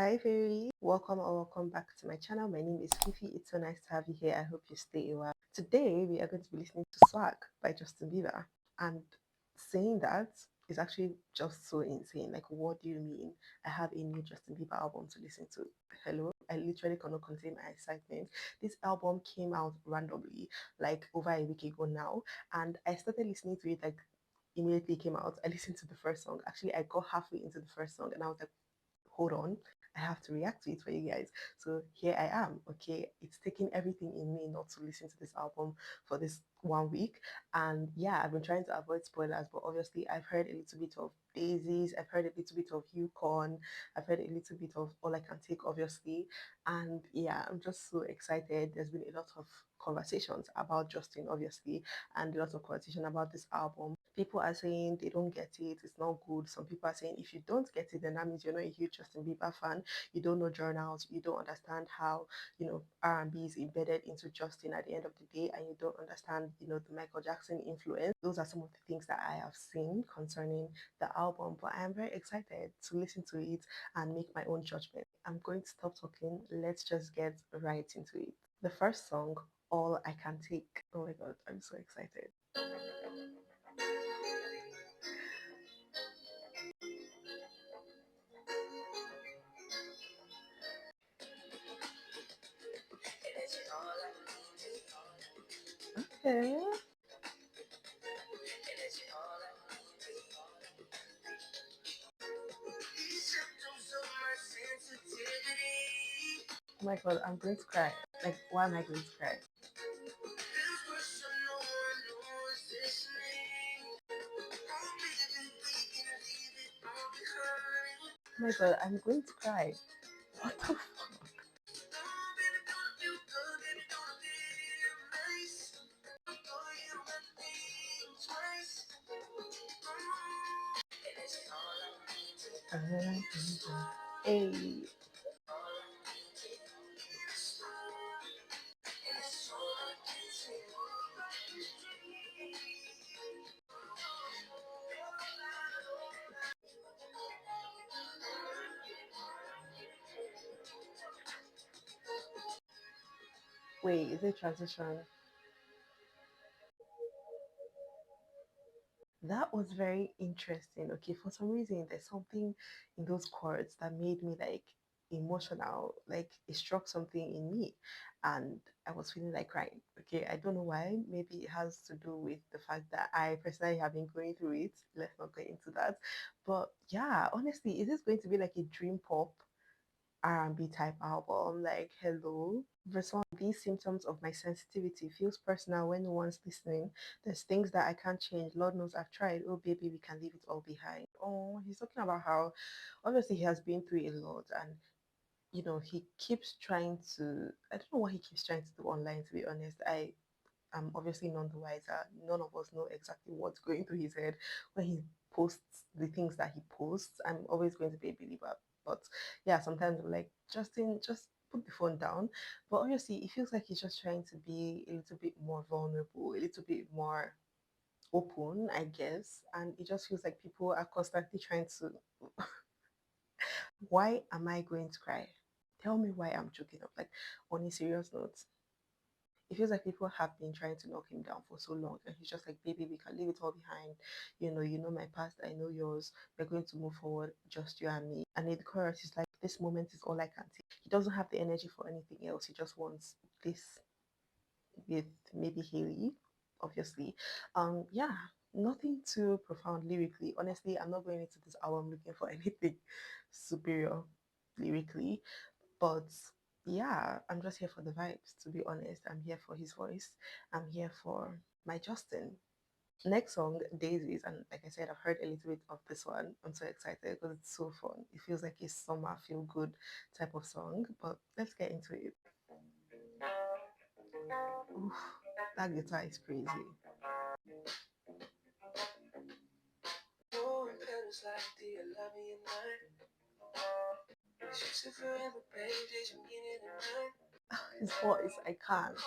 Hi Fairy, welcome or welcome back to my channel. My name is Fifi. It's so nice to have you here. I hope you stay a while. Today we are going to be listening to Swag by Justin Bieber. And saying that is actually just so insane. Like, what do you mean? I have a new Justin Bieber album to listen to. Hello? I literally cannot contain my excitement. This album came out randomly, like over a week ago now, and I started listening to it like immediately it came out. I listened to the first song. Actually, I got halfway into the first song and I was like, hold on, I have to react to it for you guys. So here I am. Okay, it's taking everything in me not to listen to this album for this 1 week. And yeah, I've been trying to avoid spoilers, but obviously I've heard a little bit of Daisies, I've heard a little bit of YUKON, I've heard a little bit of All I Can Take, obviously. And yeah, I'm just so excited. There's been a lot of conversations about Justin, obviously, and a lot of conversation about this album. People are saying they don't get it, it's not good. Some people are saying if you don't get it, then that means you're not a huge Justin Bieber fan. You don't know journals, you don't understand how R&B is embedded into Justin at the end of the day, and you don't understand the Michael Jackson influence. Those are some of the things that I have seen concerning the album, but I am very excited to listen to it and make my own judgment. I'm going to stop talking. Let's just get right into it. The first song, All I Can Take. Oh my god, I'm so excited. Okay. Oh my god, I'm going to cry. Like, why am I going to cry? Oh my god, I'm going to cry. What the fuck? Hey. Wait, is it transition? That was very interesting. Okay, for some reason, there's something in those chords that made me like emotional, like it struck something in me, and I was feeling like crying. Okay, I don't know why. Maybe it has to do with the fact that I personally have been going through it. Let's not get into that. But yeah, honestly, is this going to be like a dream pop R&B type album? Like, hello. Verse 1, these symptoms of my sensitivity feels personal when no one's listening. There's things that I can't change. Lord knows I've tried. Oh, baby, we can leave it all behind. Oh, he's talking about how obviously he has been through a lot and he keeps trying to, I don't know what he keeps trying to do online, to be honest. I am obviously none the wiser. None of us know exactly what's going through his head when he posts the things that he posts. I'm always going to be a believer. But yeah, sometimes I'm like, Justin, just put the phone down. But obviously, it feels like he's just trying to be a little bit more vulnerable, a little bit more open, I guess. And it just feels like people are constantly trying to. Why am I going to cry? Tell me why I'm choking up. Like, on a serious note, it feels like people have been trying to knock him down for so long, and he's just like, baby, we can leave it all behind. You know my past, I know yours. We're going to move forward, just you and me. And in the chorus, he's like, this moment is all I can take. He doesn't have the energy for anything else. He just wants this with maybe Haley, obviously. Yeah, nothing too profound lyrically. Honestly, I'm not going into this album looking for anything superior lyrically. But yeah, I'm just here for the vibes, to be honest. I'm here for his voice. I'm here for my Justin. Next song, Daisies. And like I said, I've heard a little bit of this one. I'm so excited because it's so fun. It feels like a summer feel good type of song. But let's get into it. Oof, that guitar is crazy. His voice, I can't.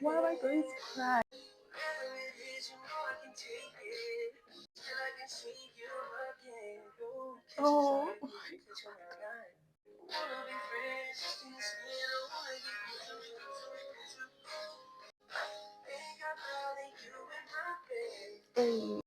Why am I going to cry? Oh my god. Hey.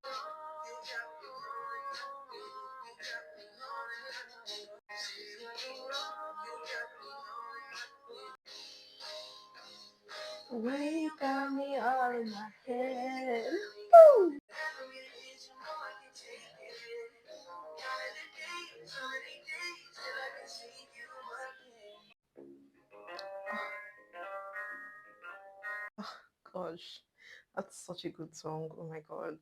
When you got me all in my head. Woo! Oh, gosh, that's such a good song. Oh my god.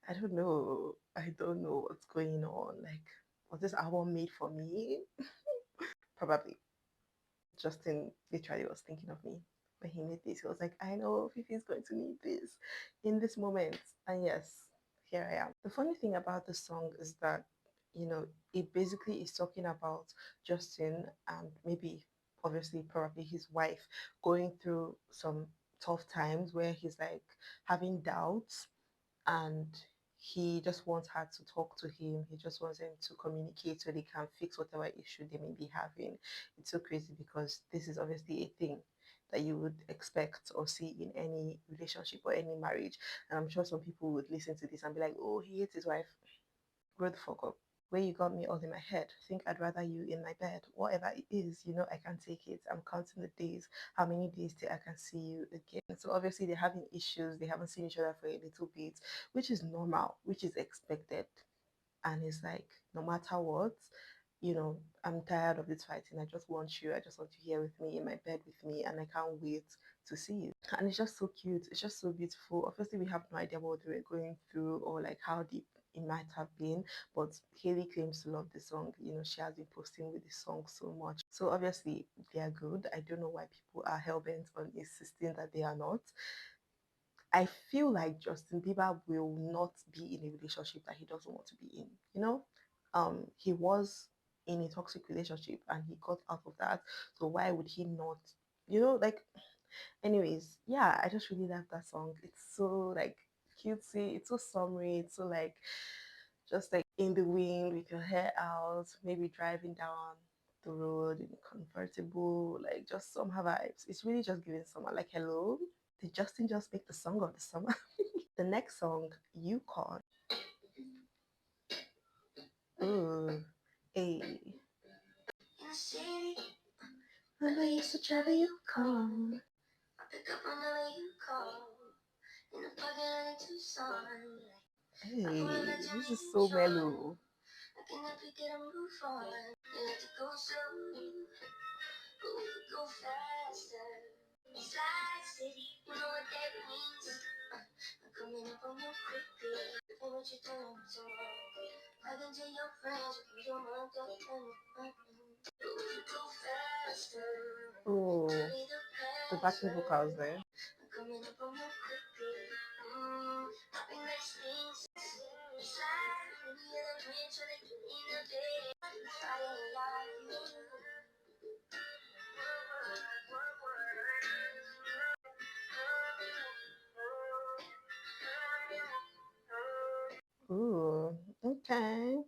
I don't know. I don't know what's going on. Like, was this album made for me? Probably. Justin literally was thinking of me when he made this. He was like, I know Fifi's going to need this in this moment. And yes, here I am. The funny thing about the song is that, it basically is talking about Justin and maybe, obviously, probably his wife going through some tough times where he's like having doubts, and he just wants her to talk to him. He just wants them to communicate so they can fix whatever issue they may be having. It's so crazy because this is obviously a thing that you would expect or see in any relationship or any marriage. And I'm sure some people would listen to this and be like, oh, he hates his wife. Grow the fuck up. Where you got me all in my head. Think I'd rather you in my bed. Whatever it is, I can take it. I'm counting the days, how many days till I can see you again. So obviously they're having issues. They haven't seen each other for a little bit, which is normal, which is expected. And it's like, no matter what, I'm tired of this fighting. I just want you. I just want you here with me in my bed with me, and I can't wait to see you. And it's just so cute. It's just so beautiful. Obviously, we have no idea what they were going through or like how deep it might have been, but Haley claims to love the song. She has been posting with the song so much. So obviously, they are good. I don't know why people are hell bent on insisting that they are not. I feel like Justin Bieber will not be in a relationship that he doesn't want to be in. He was in a toxic relationship and he got out of that. So why would he not? Like, anyways, yeah, I just really love that song. It's so like cutesy. It's so summery. It's so like just like in the wind with your hair out, maybe driving down the road in a convertible, like just summer vibes. It's really just giving summer. Like, hello, did Justin just make the song of the summer? The next song, Yukon. Ooh, hey. When I used to travel Yukon. I pick up on the Yukon. In the parking lot in Tucson. Hey, this is so mellow. I can help you get a move on. You like to go slow, but we could go faster. Slide City, you know what that means. I'm coming up on you quickly. Say what you're doing tomorrow. I can tell your friends if you don't want to but we could go faster. Oh, the backing vocals there. I'm coming up on you quickly. Popping nice things. Slide, maybe you're the man so they can in the day. I ain't like you. Ooh, okay.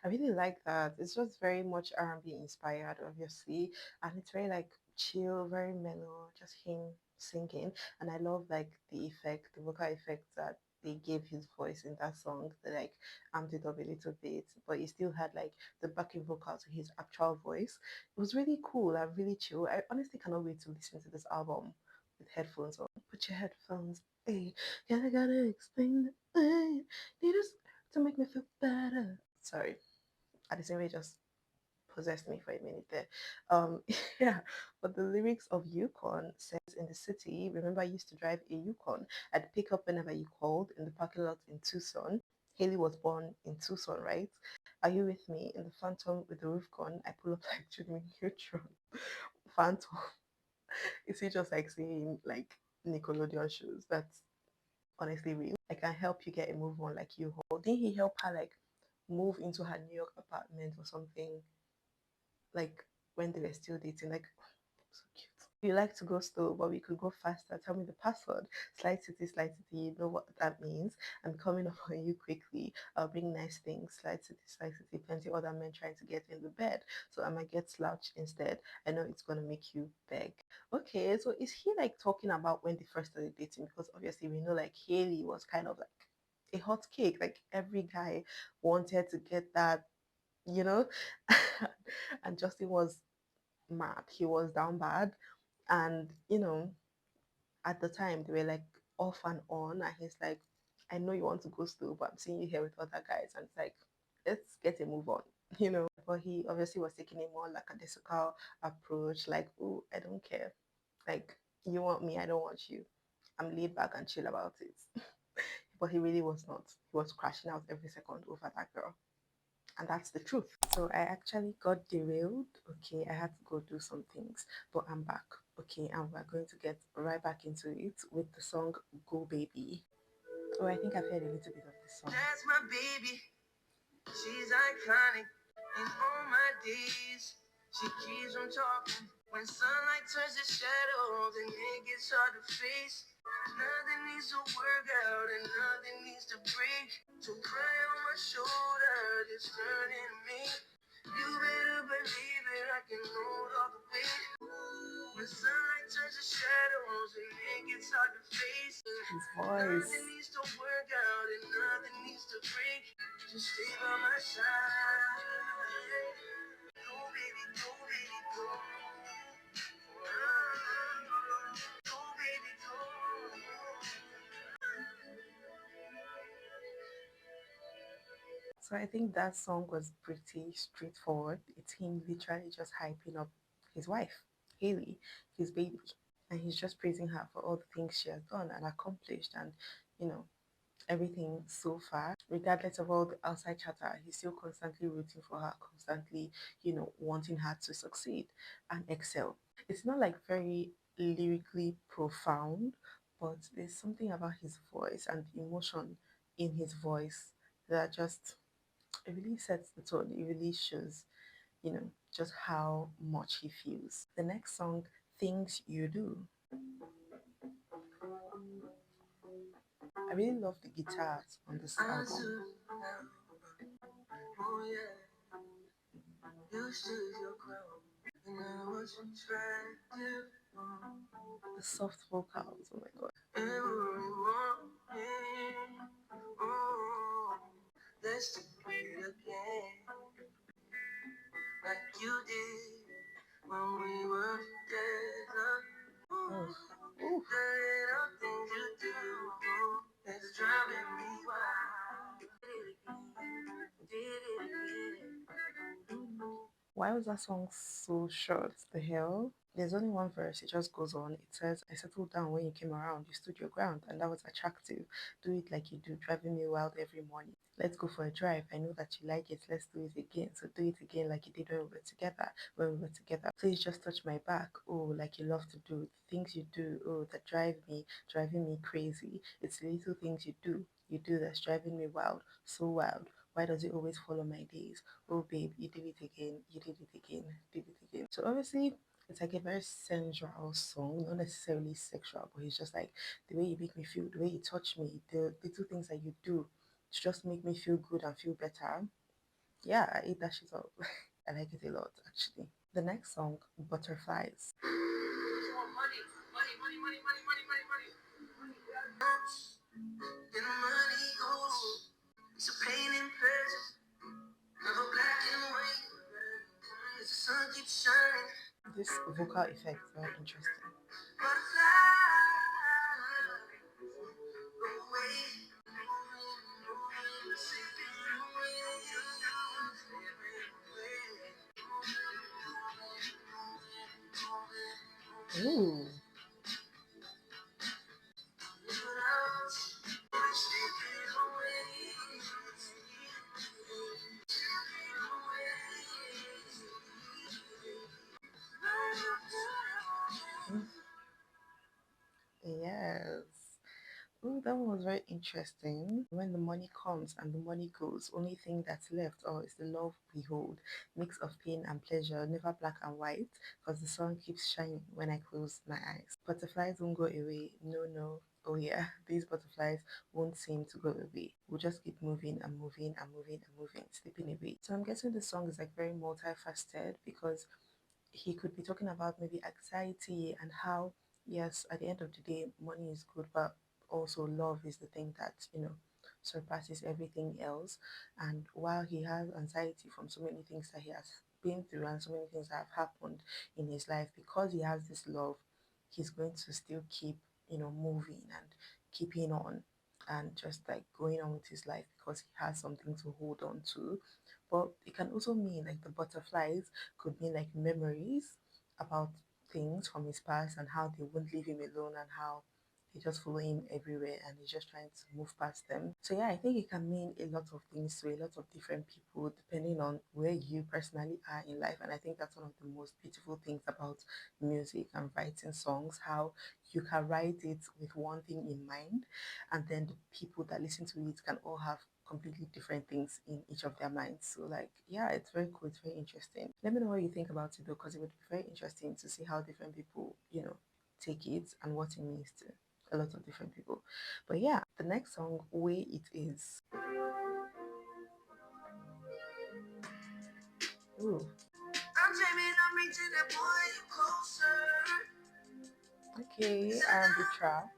I really like that. It's just very much R&B inspired, obviously, and it's very like chill, very mellow, just him singing. And I love like the vocal effect that they gave his voice in that song. They like amped it up a little bit, but he still had like the backing vocal to his actual voice. It was really cool and really chill. I honestly cannot wait to listen to this album with headphones on. Put your headphones. Hey, gotta explain it. Hey, need us to make me feel better. Sorry, at the same way, just possessed me for a minute there. Yeah, but the lyrics of Yukon says in the city, remember I used to drive a Yukon. I'd pick up whenever you called in the parking lot in Tucson. Haley was born in Tucson, right? Are you with me? In the Phantom with the roof gone, I pull up like Jimmy Neutron. Phantom. Is he just like saying like Nickelodeon shows? That's honestly real. I can help you get a move on like you hold. Didn't he help her like move into her New York apartment or something? Like when they were still dating, like so cute. We like to go slow, but we could go faster. Tell me the password. Slide city, you know what that means. I'm coming up on you quickly. I'll bring nice things. Slide city, plenty other men trying to get in the bed. So I might get slouched instead. I know it's gonna make you beg. Okay, so is he like talking about when they first started dating? Because obviously we know like Haley was kind of like a hot cake. Like every guy wanted to get that, you know? And Justin was mad. He was down bad. And, at the time they were like off and on. And he's like, I know you want to go slow, but I'm seeing you here with other guys. And it's like, let's get a move on, But he obviously was taking a more lackadaisical approach, like, oh, I don't care. Like, you want me, I don't want you. I'm laid back and chill about it. But he really was not. He was crashing out every second over that girl. And that's the truth. So I actually got derailed. Okay, I had to go do some things, but I'm back. Okay, and we're going to get right back into it with the song Go Baby. Oh, I think I've heard a little bit of this song. That's my baby. She's iconic in all my days. She keeps on talking. When sunlight turns to shadows and it gets hard to face. Nothing needs to work out and nothing needs to break. So cry on my shoulder, just turning me. You better believe it, I can hold all the weight. When sunlight turns to shadows and it gets hard to face. His voice. Nothing needs to work out and nothing needs to break. Just stay by my side. Go baby, go baby, go. Go baby, go. So I think that song was pretty straightforward. It's him literally just hyping up his wife, Haley, his baby. And he's just praising her for all the things she has done and accomplished and, you know, everything so far. Regardless of all the outside chatter, he's still constantly rooting for her, constantly, wanting her to succeed and excel. It's not like very lyrically profound, but there's something about his voice and the emotion in his voice that just it really sets the tone. It really shows, just how much he feels. The next song, Things You Do. I really love the guitars on this album. Oh yeah, you stood your ground, and I was attractive. The soft vocals, oh my god. Every morning, oh, let's do it again, like you did when we were together. Oh, the little things you do, it's driving me wild. Did it again. Why was that song so short? The hell? There's only one verse, it just goes on. It says, I settled down when you came around, you stood your ground, and that was attractive. Do it like you do, driving me wild every morning. Let's go for a drive. I know that you like it, let's do it again. So do it again like you did when we were together. Please just touch my back. Oh, like you love to do. The things you do, oh, that driving me crazy. It's the little things you do that's driving me wild, so wild. Why does it always follow my days? Oh babe, you did it again, you did it again, did it again. So obviously it's like a very sensual song, not necessarily sexual, but it's just like the way you make me feel, the way you touch me, the little things that you do to just make me feel good and feel better. Yeah, I ate that shit up. I like it a lot actually. The next song, Butterflies. It's a pain in pleasure, never black and white. As the sun keeps shining. This vocal effect is very interesting. Ooh. Yes. Ooh, that was was very interesting. When the money comes and the money goes, only thing that's left is the love we hold. Mix of pain and pleasure, never black and white, because the sun keeps shining when I close my eyes. Butterflies won't go away. No, no. Oh yeah, these butterflies won't seem to go away. We'll just keep moving and moving and moving and moving, slipping away. So I'm guessing the song is like very multifaceted because he could be talking about maybe anxiety and how, yes, at the end of the day money is good, but also love is the thing that surpasses everything else. And while he has anxiety from so many things that he has been through and so many things that have happened in his life, because he has this love, he's going to still keep moving and keeping on and just like going on with his life because he has something to hold on to. But it can also mean like the butterflies could mean like memories about things from his past and how they won't leave him alone and how they just follow him everywhere and he's just trying to move past them. So yeah, I think it can mean a lot of things to a lot of different people depending on where you personally are in life. And I think that's one of the most beautiful things about music and writing songs, how you can write it with one thing in mind and then the people that listen to it can all have completely different things in each of their minds. So like yeah, it's very cool, it's very interesting. Let me know what you think about it though, because it would be very interesting to see how different people, take it and what it means to a lot of different people. But yeah, the next song, Way It Is. Ooh. I'm dreaming, I'm reaching that point closer. Okay, the trap.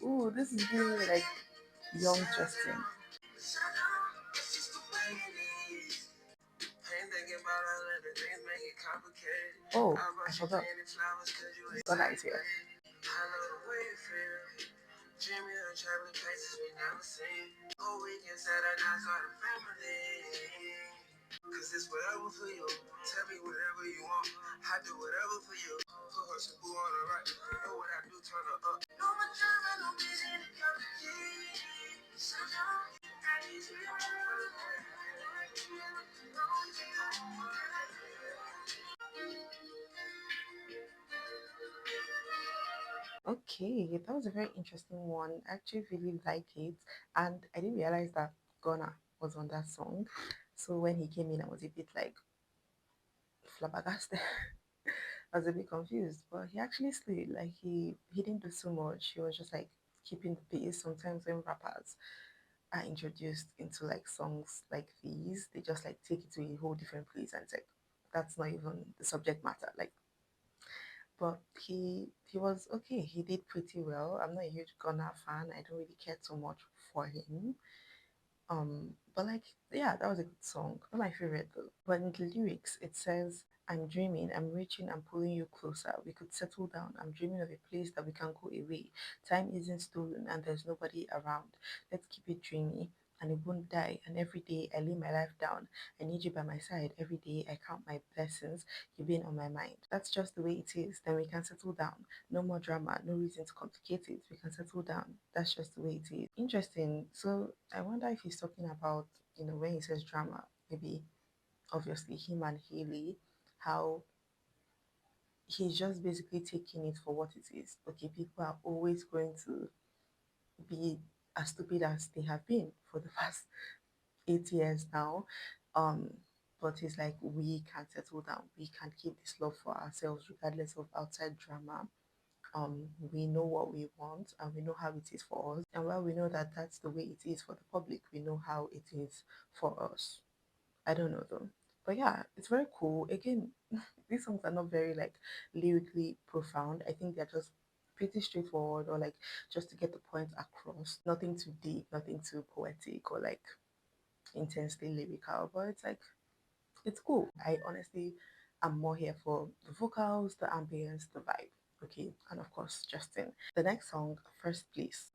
Ooh, this is giving me like young Justin. Oh, I forgot. Ghana is here. Dreaming of traveling places we never seen. Oh, we can set a nice sort of family. Cause it's whatever for you. Tell me whatever you want. I do whatever for you. Put her some boo on the right. You know what I do, turn her up. No more drama, no busy to complicate. So don't get crazy. Okay, that was a very interesting one. I actually really like it, and I didn't realize that Ghana was on that song. So when he came in, I was a bit like flabbergasted. I was a bit confused, but he actually stayed. Like he didn't do so much. He was just like keeping the pace. Sometimes when rappers are introduced into like songs like these, they just like take it to a whole different place, and it's like that's not even the subject matter. Like but he was okay. He did pretty well. I'm not a huge Gunna fan. I don't really care too much for him. But like yeah, that was a good song. Not my favorite though. But in the lyrics, it says, "I'm dreaming, I'm reaching, I'm pulling you closer. We could settle down. I'm dreaming of a place that we can go away. Time isn't stolen, and there's nobody around. Let's keep it dreamy." And it won't die. And every day I lay my life down. I need you by my side. Every day I count my blessings. You've been on my mind. That's just the way it is. Then we can settle down. No more drama. No reason to complicate it. We can settle down. That's just the way it is. Interesting. So I wonder if he's talking about, when he says drama, maybe obviously him and Haley, how he's just basically taking it for what it is. Okay, people are always going to be as stupid as they have been for the past 8 years now. Um, but it's like we can settle down. We can keep this love for ourselves regardless of outside drama. We know what we want and we know how it is for us. And while we know that that's the way it is for the public, we know how it is for us. I don't know though. But yeah, it's very cool. Again, these songs are not very like lyrically profound. I think they're just pretty straightforward or like just to get the point across. Nothing too deep, nothing too poetic or like intensely lyrical. But it's like it's cool. I honestly am more here for the vocals, the ambience, the vibe. Okay, and of course Justin. The next song, First Place.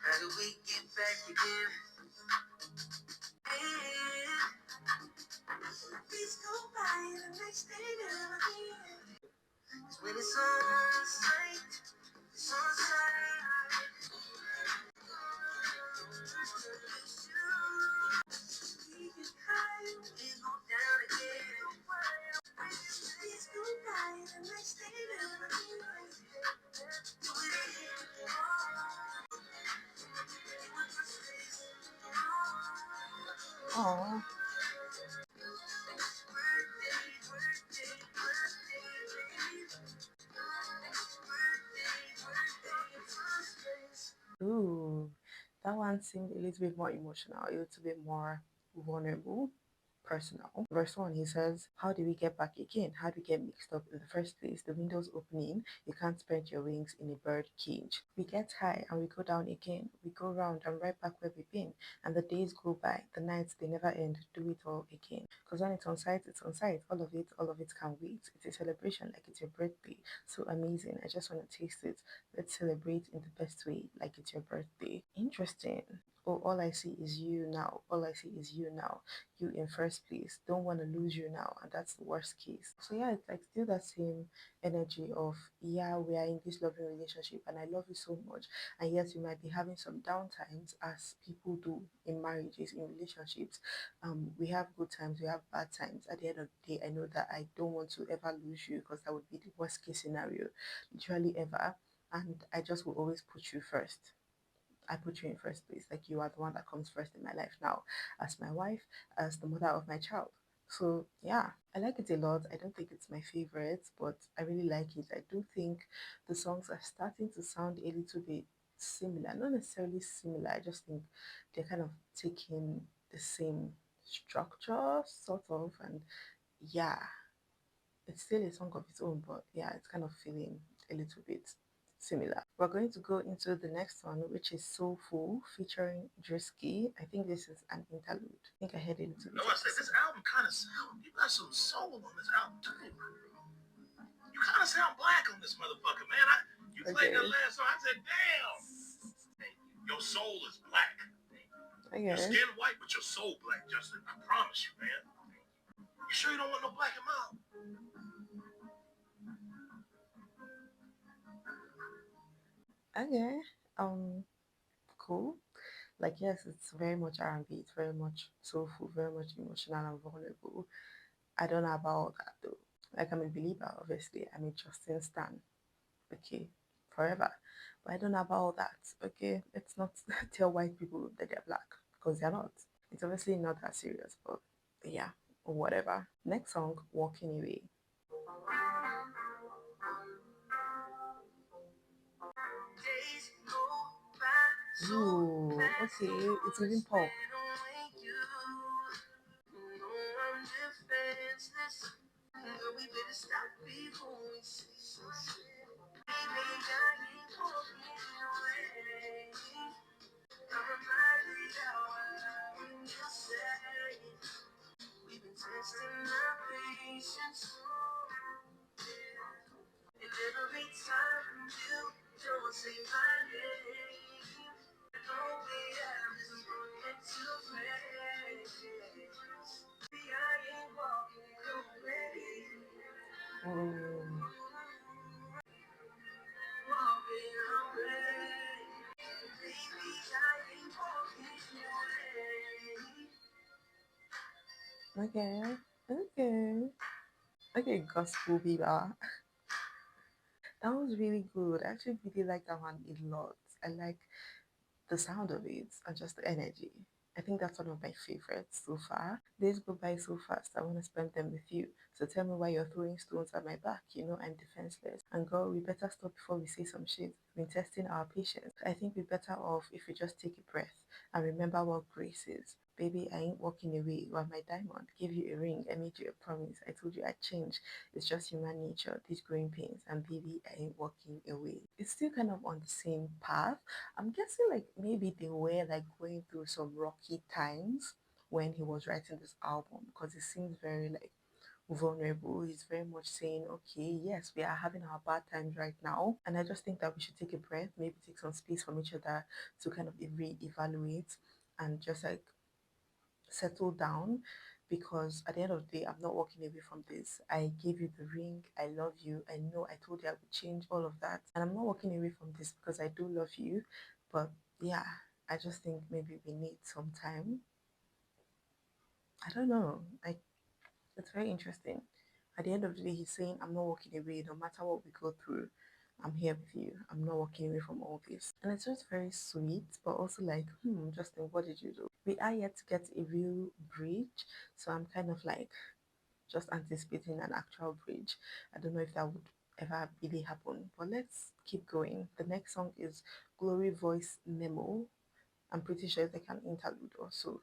How do we get back again? Please go by the next day never again. When it's on sight, it's on sight. Oh. Ooh, that one seemed a little bit more emotional, a little bit more vulnerable, personal. Verse 1, he says, how do we get back again? How do we get mixed up in the first place? The window's opening, you can't spread your wings in a bird cage. We get high and we go down again. We go round and right back where we've been. And the days go by, the nights, they never end. Do it all again. Because when it's on site, it's on site. All of it can wait. It's a celebration like it's your birthday. So amazing. I just want to taste it. Let's celebrate in the best way, like it's your birthday. Interesting. Oh, all I see is you now. All I see is you now. You in first place. Don't want to lose you now. And that's the worst case. So yeah, it's like still that same energy of, yeah, we are in this loving relationship and I love you so much. And yes, we might be having some downtimes as people do in marriages, in relationships. We have good times, we have bad times. At the end of the day, I know that I don't want to ever lose you because that would be the worst case scenario, literally ever. And I just will always put you first. I put you in first place. Like you are the one that comes first in my life now, as my wife, as the mother of my child. So yeah, I like it a lot. I don't think it's my favorite, but I really like it. I do think the songs are starting to sound a little bit similar. Not necessarily similar. I just think they're kind of taking the same structure, sort of, and yeah, it's still a song of its own, but yeah, it's kind of feeling a little bit similar. We're going to go into the next one, which is Soulful featuring Drisky. I think this is an interlude. I think I heard a little bit. No, I said this album kind of sound. You got some soul on this album too. You kind of sound black on this motherfucker, man. You played that last song. I said, damn. Your soul is black. Okay. Your skin white, but your soul black, Justin. I promise you, man. You sure you don't want no black in my album? Okay. Cool. Like yes, it's very much R&B, it's very much soulful, very much emotional and vulnerable. I don't know about all that though. Like I'm a belieber, obviously. I'm a Justin Stan. Okay. Forever. But I don't know about all that. Okay. Let's not tell white people that they're black because they're not. It's obviously not that serious, but yeah, whatever. Next song, Walking Away. Ooh, okay, it's even pop. Mm. Okay, okay, okay, gospel Bieber. That was really good. I actually really like that one a lot. I like the sound of it and just the energy. I think that's one of my favorites so far. Days go by so fast. I want to spend them with you. So tell me why you're throwing stones at my back. You know I'm defenseless. And girl, we better stop before we say some shit. We've been testing our patience. I think we're better off if we just take a breath and remember what grace is. Baby, I ain't walking away. You are my diamond. Give you a ring. I made you a promise. I told you I'd change. It's just human nature, these growing pains. And baby, I ain't walking away. It's still kind of on the same path. I'm guessing like maybe they were like going through some rocky times when he was writing this album because it seems very like vulnerable. He's very much saying, okay, yes, we are having our bad times right now. And I just think that we should take a breath, maybe take some space from each other to kind of re-evaluate and just like settle down because at the end of the day, I'm not walking away from this. I gave you the ring. I love you. I know I told you I would change all of that. And I'm not walking away from this because I do love you. But yeah, I just think maybe we need some time. I don't know. Like, it's very interesting. At the end of the day, he's saying, I'm not walking away no matter what we go through. I'm here with you. I'm not walking away from all this. And it's just very sweet, but also like, Justin, what did you do? We are yet to get a real bridge, so I'm kind of like just anticipating an actual bridge. I don't know if that would ever really happen, but let's keep going. The next song is Glory Voice Memo. I'm pretty sure it's like an interlude or so.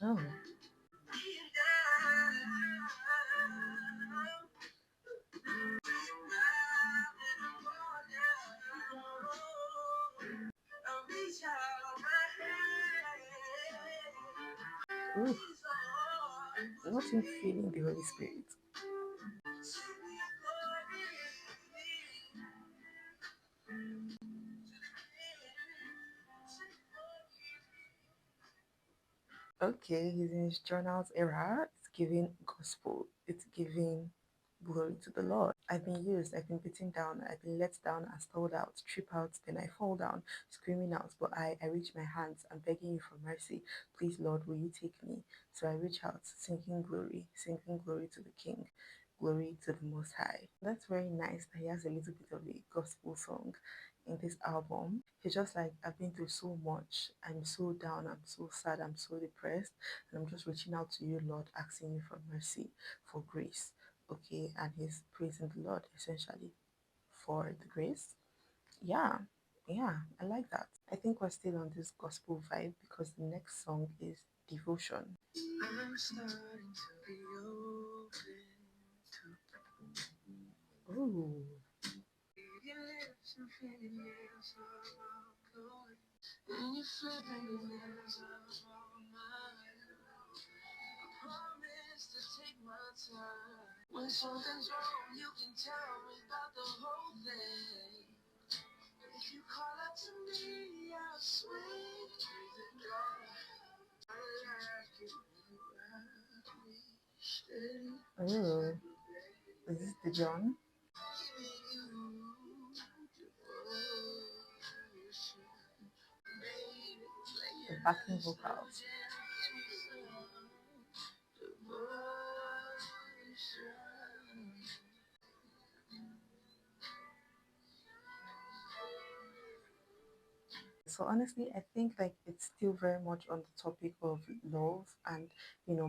Oh. Ooh, nothing feeling the Holy Spirit. Okay, he's in his journals era. It's giving gospel. It's giving glory to the Lord. I've been used, I've been beaten down, I've been let down and stalled out, trip out, then I fall down, screaming out, but I reach my hands, I'm begging you for mercy. Please, Lord, will you take me? So I reach out, singing glory to the King, glory to the Most High. That's very nice that he has a little bit of a gospel song in this album. He's just like, I've been through so much. I'm so down. I'm so sad. I'm so depressed. And I'm just reaching out to you, Lord, asking you for mercy, for grace. Okay. And he's praising the Lord essentially for the grace. Yeah. Yeah. I like that. I think we're still on this gospel vibe because the next song is Devotion. I'm starting to be open to. Ooh. Your lips and fingernails are all glowing. And your fingernails are all mine. I promise to take my time. When something's wrong, you can tell me about the whole thing. If you call out to me, I'll swing through the door. I like it when you rock me steady. Oh, is this the John? The backing vocals. So honestly, I think like it's still very much on the topic of love and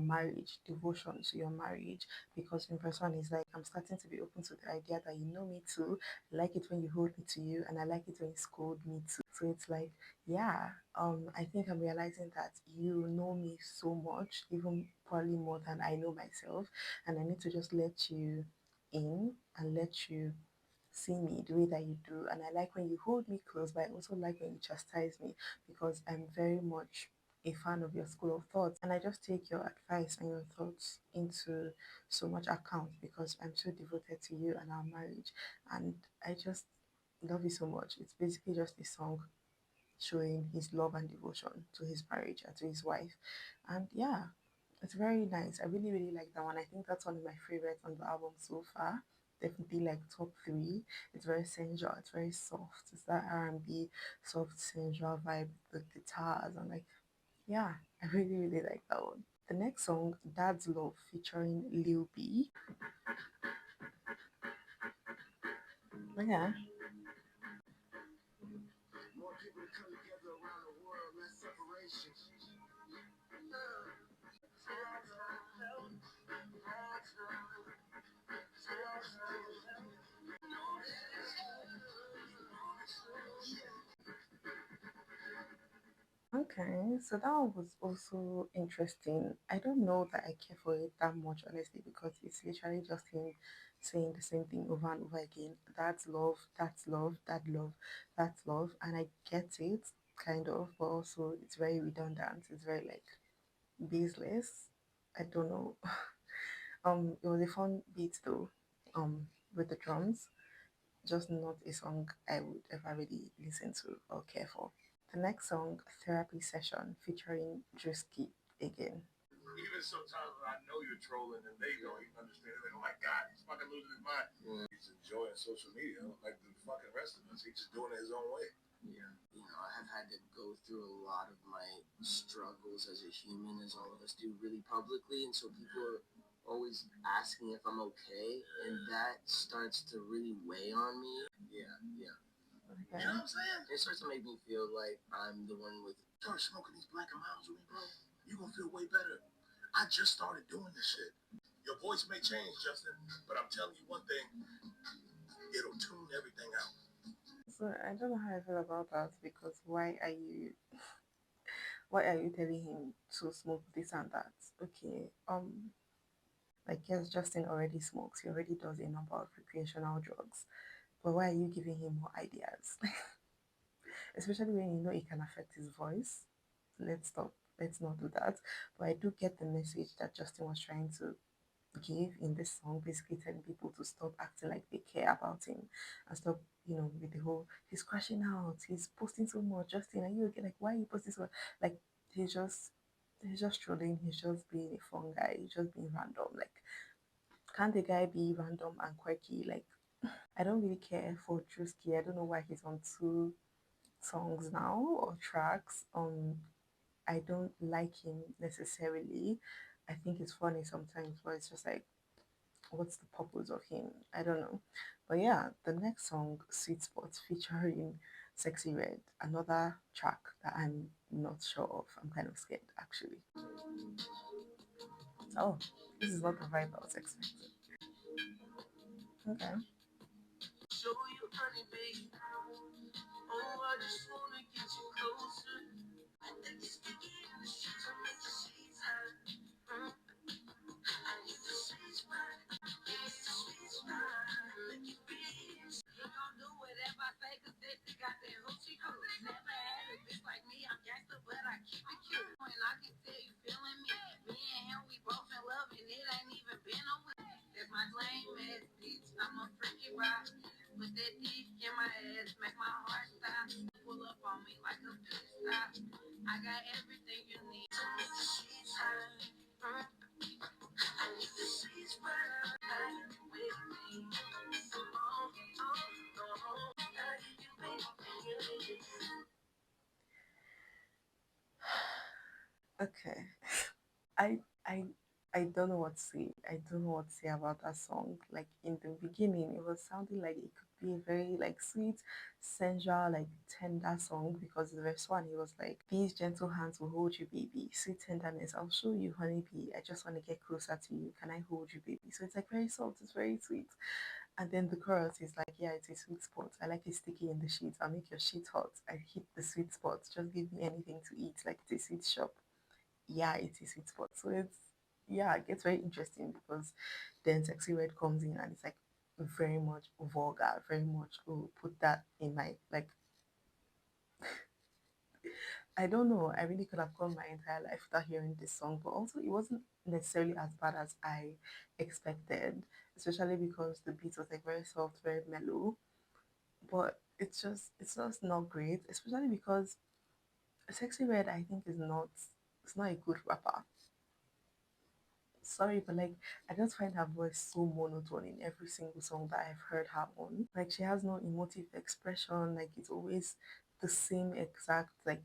marriage, devotion to your marriage. Because in verse one is like I'm starting to be open to the idea that you know me too. I like it when you hold me to you, and I like it when you scold me too. So it's like, yeah, I think I'm realizing that you know me so much, even probably more than I know myself, and I need to just let you in and let you see me the way that you do. And I like when you hold me close, but I also like when you chastise me because I'm very much a fan of your school of thoughts. And I just take your advice and your thoughts into so much account because I'm so devoted to you and our marriage. And I just love you so much. It's basically just a song showing his love and devotion to his marriage and to his wife. And yeah, it's very nice. I really, really like that one. I think that's one of my favorites on the album so far. Definitely like top three. It's very sensual. It's very soft. It's that R&B soft sensual vibe with the guitars and like yeah, I really, really like that one. The next song, Dad's Love, featuring Lil B. Yeah. More people to come together around the world, less separation. Okay, so that one was also interesting. I don't know that I care for it that much, honestly, because it's literally just him saying the same thing over and over again. That's love, that's love, that love, that's love. And I get it, kind of, but also it's very redundant. It's very like baseless. I don't know. It was a fun beat though, with the drums. Just not a song I would ever really listen to or care for. The next song, Therapy Session, featuring Drewski again. Even sometimes when I know you're trolling and they don't even understand it, like, oh my god, he's fucking losing his mind. Yeah. He's enjoying social media like the fucking rest of us. He's just doing it his own way. Yeah. I have had to go through a lot of my struggles as a human, as all of us do, really publicly, and so people are always asking if I'm okay, and that starts to really weigh on me. Yeah, yeah. Okay. You know what I'm saying? It starts to make me feel like I'm the one with. Start smoking these black and miles with me, bro. You gonna feel way better. I just started doing this shit. Your voice may change, Justin, but I'm telling you one thing: it'll tune everything out. So I don't know how I feel about that because why are you telling him to smoke this and that? Okay, like yes, Justin already smokes. He already does a number of recreational drugs. But why are you giving him more ideas? Especially when you know it can affect his voice. Let's stop. Let's not do that. But I do get the message that Justin was trying to give in this song, basically telling people to stop acting like they care about him and stop, with the whole he's crashing out, he's posting so much. Justin, are you okay? Like, why are you posting so much? Like, he's just he's just trolling, he's just being a fun guy, he's just being random. Like, can't the guy be random and quirky? Like, I don't really care for Drewski. I don't know why he's on two songs now or tracks. I don't like him necessarily. I think it's funny sometimes, but it's just like, what's the purpose of him? I don't know. But yeah, the next song, Sweet Spot, featuring Sexy Red, another track that I'm not sure of. I'm kind of scared actually. Oh, this is not the vibe I was expecting. Okay. Show you, honey, babe. Oh, I just wanna get you closer. I think it's sticky in the sheets. I make the sheets hot. I need the sweet spot. Yeah, it's the sweet spot. Make you feel. You gon' do whatever I say, cause that you got that hoochie coo. Never had a bitch like me. I'm gangster, but I keep it cute. And I can tell you feeling me. Me and him, we both in love, and it ain't even been a week. That's my lame ass bitch. I'm a freaky rock. Put that dick in my ass, make my heart stop. Pull up on me like a pit stop. I got everything you need to make the sheets hot. I need the sweet spot with me. Okay. I I I don't know what to say. I don't know what to say about that song. Like in the beginning, it was sounding like it could be a very like sweet, sensual, like tender song because the verse one, he was like, "These gentle hands will hold you, baby. Sweet tenderness, I'll show you, honeybee. I just want to get closer to you. Can I hold you, baby?" So it's like very soft. It's very sweet. And then the chorus is like, "Yeah, it's a sweet spot. I like it sticky in the sheets. I'll make your sheet hot. I hit the sweet spot. Just give me anything to eat. Like it's a sweet shop." Yeah, it is sweet spot. So it's yeah, it gets very interesting because then Sexy Red comes in and it's like very much vulgar, very much put that in my like I don't know. I really could have gone my entire life without hearing this song, but also it wasn't necessarily as bad as I expected, especially because the beat was like very soft, very mellow. But it's just not great, especially because Sexy Red I think is not a good rapper. Sorry, but like I just find her voice so monotone in every single song that I've heard her on. Like she has no emotive expression. Like it's always the same exact like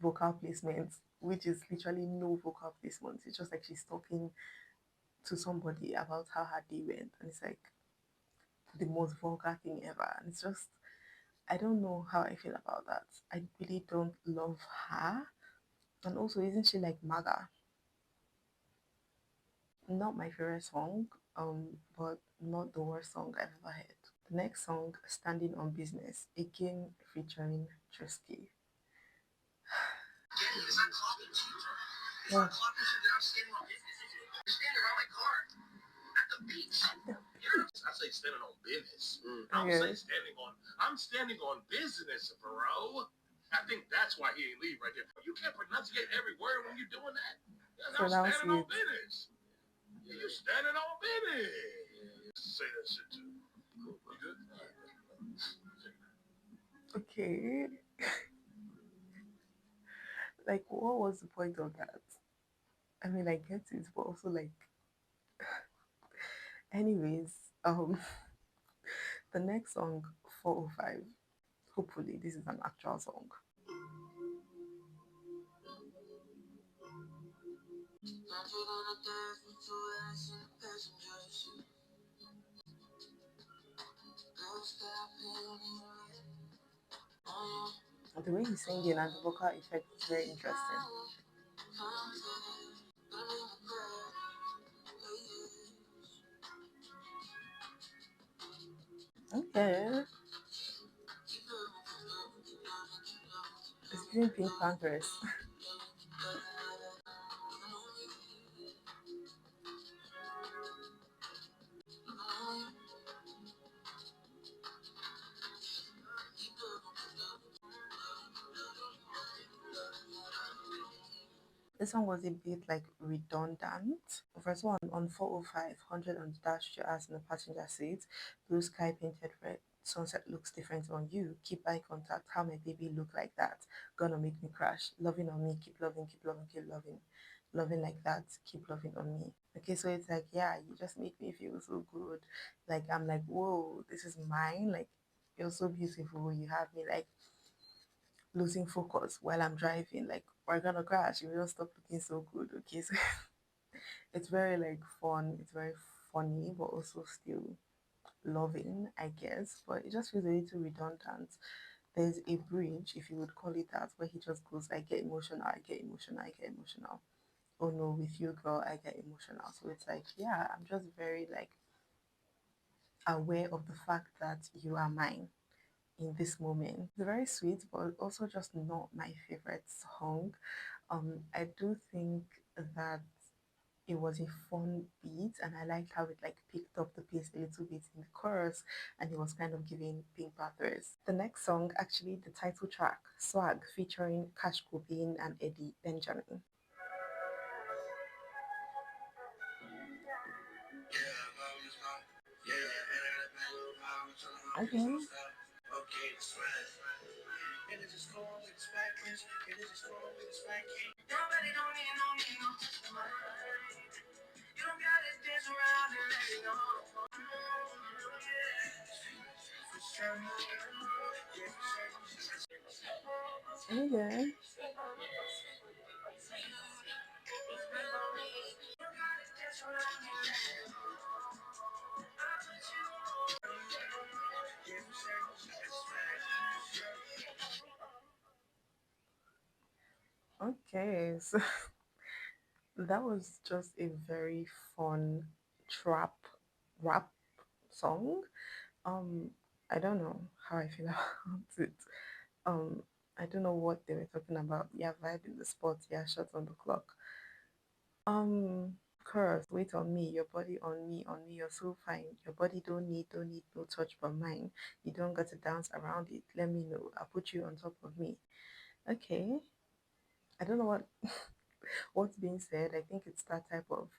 vocal placement, which is literally no vocal placement. It's just like she's talking to somebody about how her day went, and it's like the most vulgar thing ever. And it's just I don't know how I feel about that. I really don't love her. And also, isn't she like MAGA? Not my favorite song, but not the worst song I've ever heard. The next song, Standing on Business, again featuring Trisky. Oh. I say standing on business. I don't say standing on. I'm standing on business, bro. I think that's why he ain't leave right there. You can't pronunciate every word when you're doing that. I'm standing on business. You standing on business. Say that shit too. Cool. You good? Okay. Like, what was the point of that? I mean, I get it, but also like, anyways, the next song, 405. Hopefully, this is an actual song. The way he's singing and the vocal effect is very interesting. Okay. It's giving Pink Panthers. This one was a bit like redundant. Verse 1 on 405, 100 on the dash, your ass in the passenger seat, blue sky painted red. Sunset looks different on you. Keep eye contact. How my baby look like that? Gonna make me crash. Loving on me. Keep loving, keep loving, keep loving. Loving like that. Keep loving on me. Okay, so it's like, yeah, you just make me feel so good. Like, I'm like, whoa, this is mine. Like, you're so beautiful. You have me like losing focus while I'm driving. Like, we're gonna crash. You don't stop looking so good. Okay, so it's very like fun. It's very funny, but also still loving, I guess. But it just feels a little redundant. There's a bridge, if you would call it that, where he just goes, I get emotional, I get emotional, I get emotional. Oh no, with you, girl, I get emotional. So it's like, yeah, I'm just very like aware of the fact that you are mine in this moment. It's very sweet, but also just not my favorite song. I do think that it was a fun beat and I liked how it like picked up the pace a little bit in the chorus and it was kind of giving Pink Panthers. The next song, actually the title track, Swag, featuring Cash Cobain and Eddie Benjamin. Okay. Okay. Okay, so that was just a very fun trap rap song. Um, I don't know how I feel about it. Um, I don't know what they were talking about. Yeah, vibe in the spot. Yeah, shot on the clock. Chorus, wait on me, your body on me, you're so fine. Your body don't need no touch but mine. You don't got to dance around it. Let me know. I'll put you on top of me. Okay. I don't know what what's being said. I think it's that type of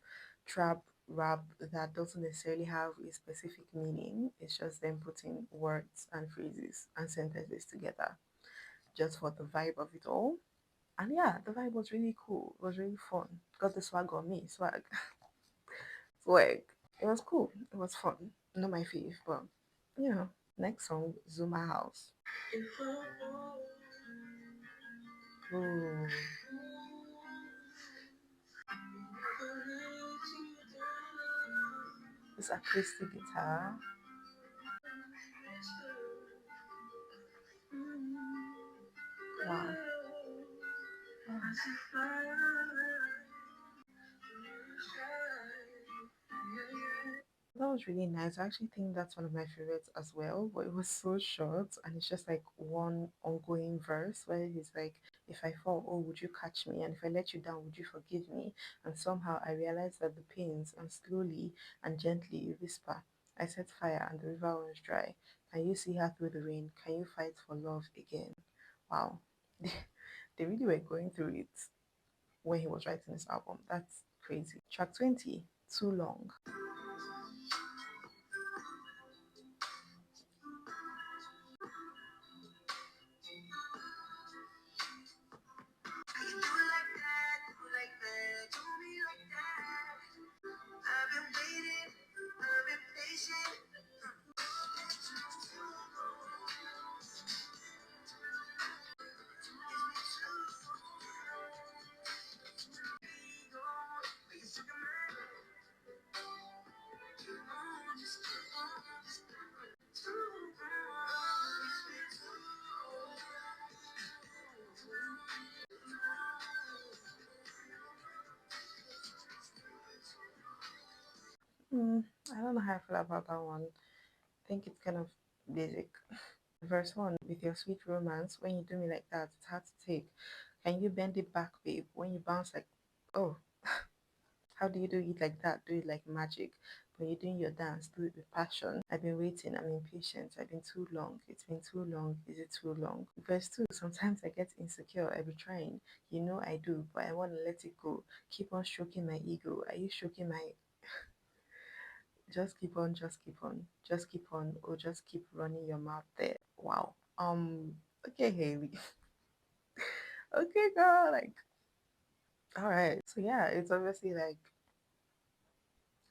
trap rap that doesn't necessarily have a specific meaning. It's just them putting words and phrases and sentences together just for the vibe of it all. And yeah, the vibe was really cool. It was really fun. Got the swag on me, swag, swag. It was cool. It was fun. Not my fave, but yeah. Next song, Zuma House. Ooh, this acoustic guitar. Wow. That was really nice. I actually think that's one of my favorites as well, but it was so short and it's just like one ongoing verse where he's like, if I fall, oh, would you catch me? And if I let you down, would you forgive me? And somehow I realized that the pains and slowly and gently you whisper, I set fire and the river was dry. Can you see her through the rain? Can you fight for love again? Wow. They really were going through it when he was writing this album. That's crazy. Track 20, Too Long. Hmm, I don't know how I feel about that one. I think it's kind of basic. Verse 1, with your sweet romance, when you do me like that, it's hard to take. Can you bend it back, babe? When you bounce like, oh, how do you do it like that? Do it like magic. When you're doing your dance, do it with passion. I've been waiting, I'm impatient. I've been too long. It's been too long. Is it too long? Verse 2, sometimes I get insecure. I be trying. You know I do, but I want to let it go. Keep on stroking my ego. Are you stroking my. Just keep on, just keep on, just keep on, or just keep running your mouth there. Wow. Okay, Haley. Okay, girl. Like, all right. So yeah, it's obviously like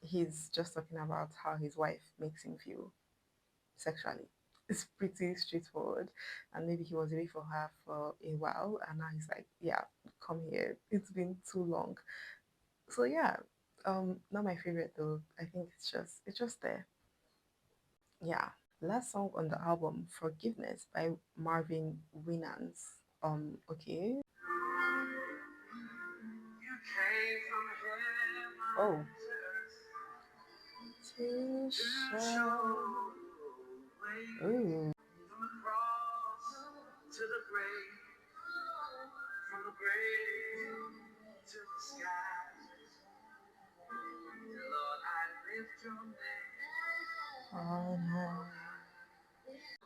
he's just talking about how his wife makes him feel sexually. It's pretty straightforward. And maybe he was away for her for a while and now he's like, yeah, come here. It's been too long. So yeah, not my favorite though. I think it's just there. Yeah. Last song on the album, Forgiveness by Marvin Winans. Okay. You came from heaven Oh. to To show show. way Ooh. from the cross to the grave, from the grave to the sky. Lord, I lift your name. On high.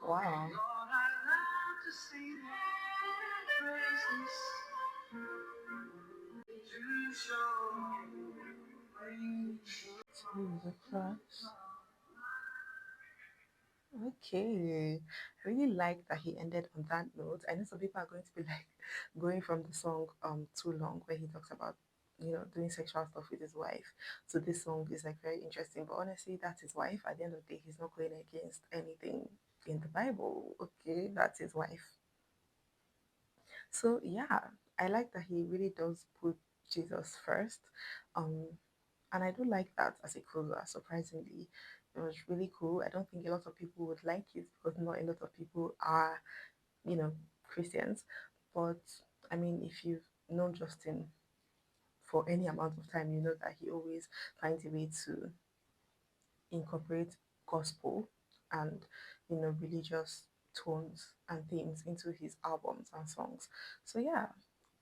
Wow. Lord, I love to sing praises to show way To the cross. Okay. I really like that he ended on that note. I know some people are going to be like going from the song Too Long where he talks about doing sexual stuff with his wife. So this song is like very interesting. But honestly, that's his wife. At the end of the day, he's not going against anything in the Bible. Okay, that's his wife. So yeah, I like that he really does put Jesus first. Um and I do like that as a closer, surprisingly. It was really cool. I don't think a lot of people would like it because not a lot of people are, you know, Christians. But I mean, if you've known Justin for any amount of time, you know that he always finds a way to incorporate gospel and, religious tones and themes into his albums and songs. So yeah,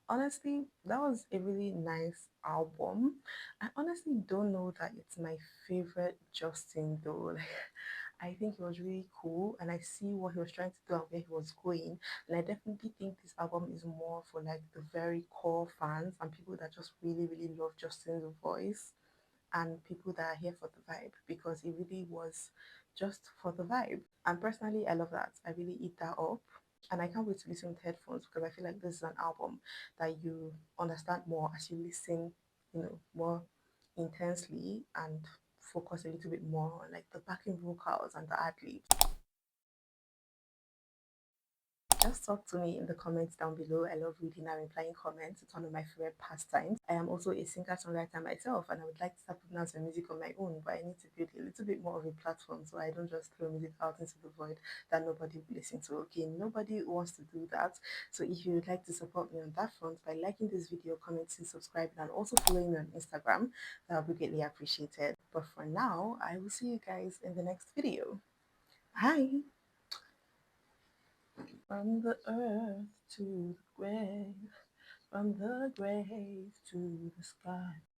honestly, that was a really nice album. I honestly don't know that it's my favorite Justin though. Like, I think it was really cool and I see what he was trying to do and where he was going. And I definitely think this album is more for like the very core fans and people that just really, really love Justin's voice and people that are here for the vibe because it really was just for the vibe. And personally, I love that. I really eat that up. And I can't wait to listen with headphones because I feel like this is an album that you understand more as you listen, more intensely and focus a little bit more on like the backing vocals and the ad libs. Just talk to me in the comments down below. I love reading and replying comments. It's one of my favorite pastimes. I am also a singer-songwriter myself and I would like to start putting out some music on my own, but I need to build a little bit more of a platform so I don't just throw music out into the void that nobody will listen to. Okay, nobody wants to do that. So if you would like to support me on that front by liking this video, commenting, subscribing, and also following me on Instagram, that would be greatly appreciated. But for now, I will see you guys in the next video. Bye! From the earth to the grave, from the grave to the sky.